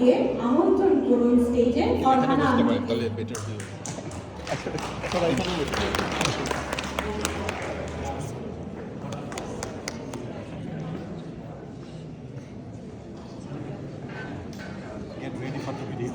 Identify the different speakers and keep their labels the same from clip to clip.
Speaker 1: দিয়ে আমন্ত্রণ করুন স্টেজে ফারহানা আহমেদকে।
Speaker 2: Get ready for the video.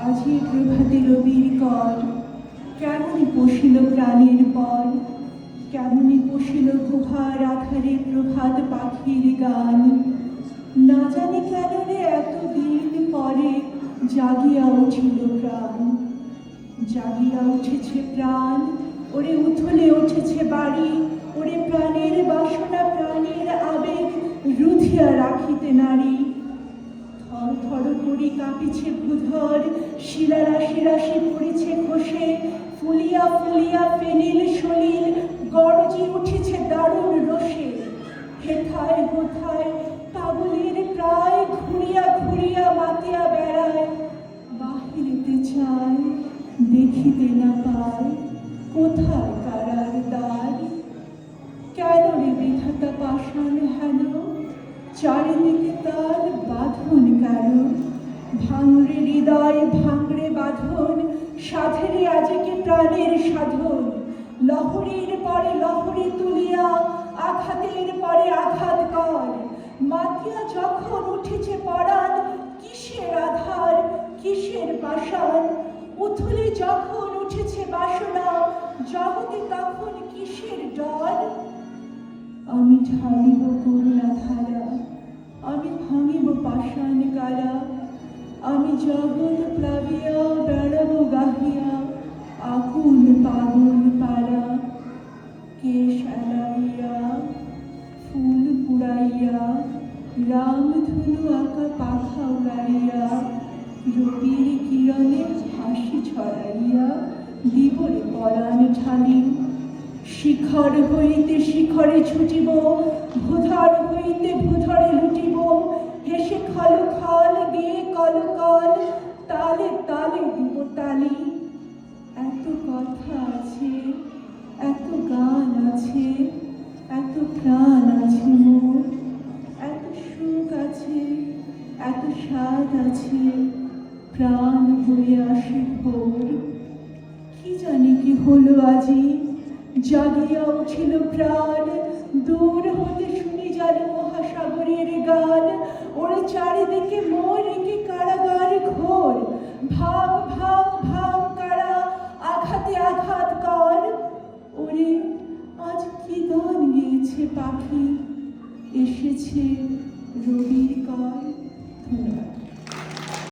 Speaker 3: আজি প্রভাতে রবির কর, কেমনি পশিল প্রাণের পর, কেমনি পশিল গুহার আধারে প্রভাত পাখির গান। না জানি কেন রে এতদিন পরে জাগিয়া উঠিল প্রাণ, জাগিয়া উঠেছে প্রাণ, ওরে উথলে উঠেছে বাড়ি, ওরে প্রাণের বাসনা প্রাণের আবেগ রুধিয়া রাখিতে নারী। থর থর করি কাঁপিছে ভূধর, শিলা রাশি রাশি পড়েছে খসে, ফুলিয়া ফুলিয়া ফেনিল সলিল গরজি উঠেছে দারুণ রোষে। হেথায় হোথায় পাগলের প্রায় ঘুরিয়া ঘুরিয়া মাতিয়া বেড়ায়, বাহিরেতে চায় দেখিতে না পায় কোথায় কারার দ্বার। কেন রে বিধাতা পাষাণ হেন, চারিদিকে তার বাঁধন কেন? ভাঙরে হৃদয় ভাঙরে বাঁধন, সাধেরে আজকে প্রাণের সাধন। লহরীর পরে লহরী তুলিয়া আঘাতের পরে আঘাত কর। মাতিয়া যখন উঠেছে পরাণ, কিসের আধার কিসের পাষাণ? উথলে যখন উঠেছে বাসনা, জগতে তখন কিসের ডর? আমি ঢালিব করুণা ধারা, আমি ভাঙিব পাষাণ কারা, আমি জগৎ প্লাবিয়া বেড়াব গাহিয়া আকুল পাগল পারা। কেশ এলাইয়া ফুল পুড়াইয়া, রামধনু আঁকা পাখা উড়াইয়া, রবির কিরণে হাসি ছড়াইয়া দিবরে পরাণ ঢালি। শিখর হইতে শিখরে ছুটিব, ভূধর হইতে ভূধরে লুটিব, হেসে খল খল গেয়ে কল কল, তালে তালে দিব তালি। এত কথা আছে, এত গান আছে, এত প্রাণ আছে মোর, এত সুখ আছে, এত স্বাদ আছে, প্রাণ হয়ে আসে ভোর। কি জানি কি হলো আজি, জাগিয়া উঠিল প্রাণ, দূর হতে শুনি যার মহাসাগরের গান। ওরে চারিদিকে মোর একে কারাগার ঘোর, ভাগ ভাগ ভাগ কারা, আঘাতে আঘাত কর। ওরে আজ কি গান গেয়েছে পাখি, এসেছে রবির কর।